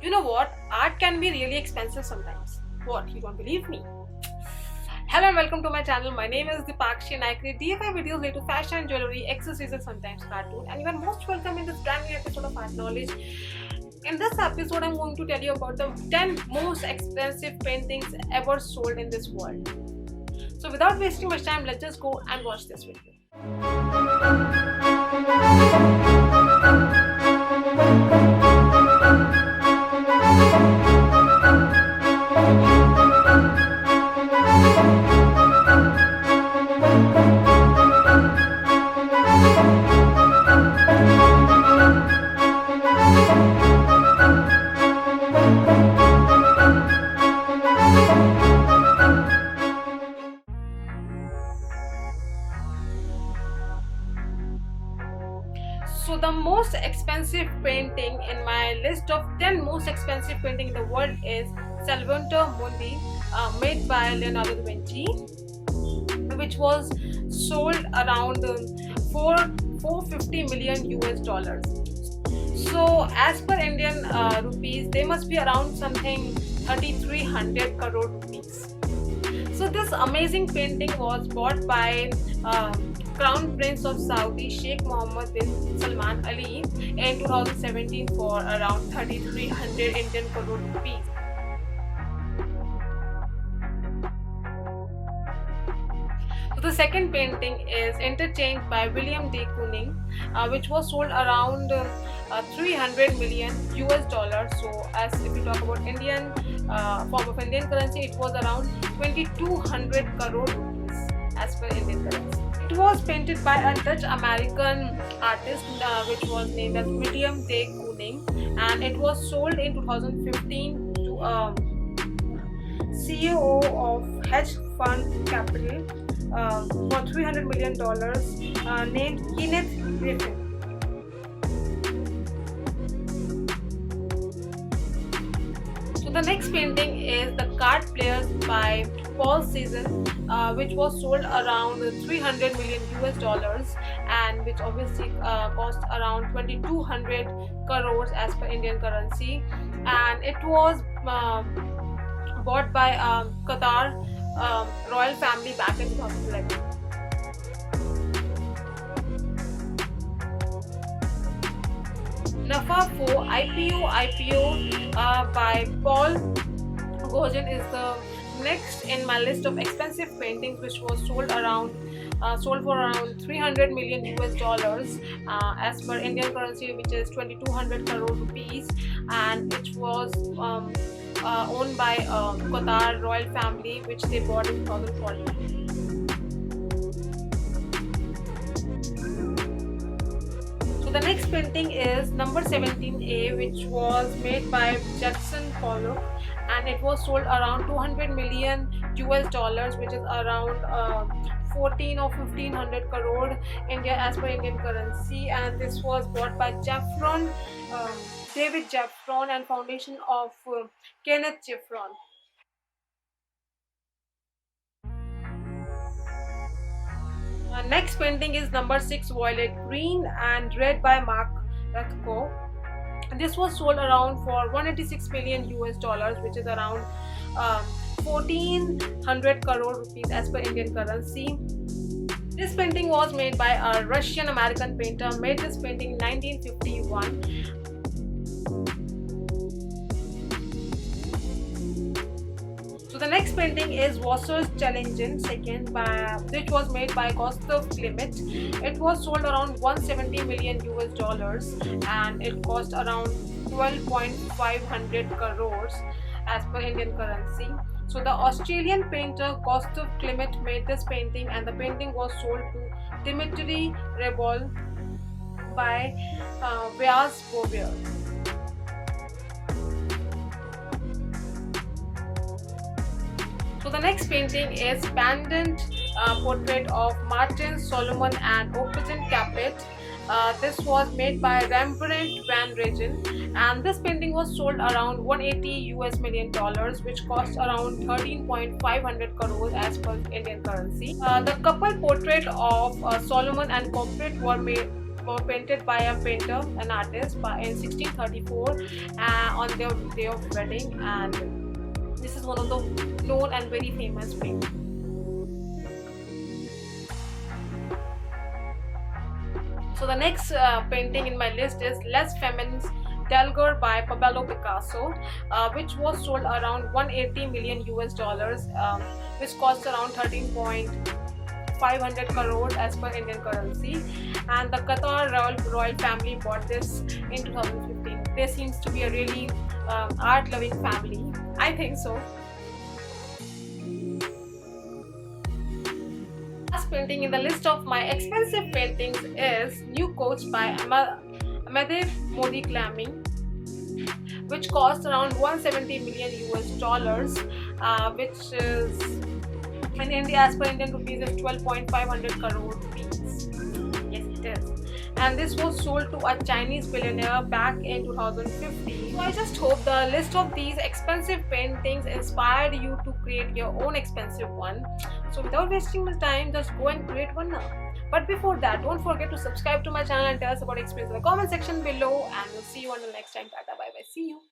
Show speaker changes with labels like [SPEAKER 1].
[SPEAKER 1] You know what? Art can be really expensive sometimes. What? You don't believe me? Hello and welcome to my channel. My name is Dipakshi and I create DIY videos related to fashion, jewelry, accessories and sometimes cartoon. And you are most welcome in this brand new episode of Art Knowledge. In this episode, I'm going to tell you about the 10 most expensive paintings ever sold in this world. So without wasting much time, let's just go and watch this video. So the most expensive painting in my list of 10 most expensive painting in the world is Salvator Mundi, made by Leonardo da Vinci, which was sold around 450 million US dollars. So as per Indian rupees, they must be around something 3300 crore rupees. So this amazing painting was bought by Crown Prince of Saudi Sheikh Mohammed bin Salman Ali in 2017 for around 3300 Indian crore rupees. So the second painting is Interchange by William D. Kooning, which was sold around 300 million US dollars. So as if we talk about Indian form of Indian currency, it was around 2200 crore rupees as per Indian currency. It was painted by a Dutch American artist which was named as William D. Kooning, and it was sold in 2015 to a CEO of hedge fund capital for $300 million named Kenneth Griffin. So the next painting is The Card Players by Paul Cézanne, which was sold around 300 million US dollars and which obviously cost around 2200 crores as per Indian currency, and it was bought by Qatar royal family back in 2011. Nafa 4 IPO by Paul Gauguin is the next in my list of expensive paintings, which was sold for around 300 million US dollars as per Indian currency, which is 2200 crore rupees, and it was owned by Qatar royal family, which they bought in 2014. The next painting is number 17A, which was made by Jackson Pollock, and it was sold around 200 million US dollars, which is around 14 or 1500 crore India as per Indian currency, and this was bought by David Jeffron and foundation of Kenneth Jeffron. Next painting is number 6 Violet Green and Red by Mark Rothko. This was sold around for 186 million US dollars, which is around 1400 crore rupees as per Indian currency. This painting was made by a Russian American painter, made this painting in 1951. So the next painting is Wasser's Challengen Second, which was made by Gustav Klimt. It was sold around 170 million US dollars and it cost around 12.500 crores as per Indian currency. So the Australian painter Gustav Klimt made this painting, and the painting was sold to Dimitri Rebol by Vyas Bouvier. So the next painting is Pendant portrait of Martin Solomon and Opposite Capet. This was made by Rembrandt van Rijn, and this painting was sold around 180 US million dollars, which cost around 13.500 crores as per Indian currency. The couple portrait of Solomon and Capet were painted by a painter, an artist, in 1634 on their day of wedding, and this is one of the known and very famous paintings. So the next painting in my list is Les Femmes d'Alger by Pablo Picasso, which was sold around 180 million US dollars, which cost around 13.500 crore as per Indian currency. And the Qatar royal family bought this in 2015. There seems to be a really art-loving family. I think so. Last painting in the list of my expensive paintings is New Coach by Amadei Modigliani, which cost around 170 million US dollars, which is in India, as per Indian rupees, is 12.500 crore rupees. Yes, it is. And this was sold to a Chinese billionaire back in 2015. So I just hope the list of these expensive paintings inspired you to create your own expensive one. So without wasting my time, just go and create one now. But before that, don't forget to subscribe to my channel and tell us about your experience in the comment section below. And we'll see you until next time. Tata, bye bye. See you.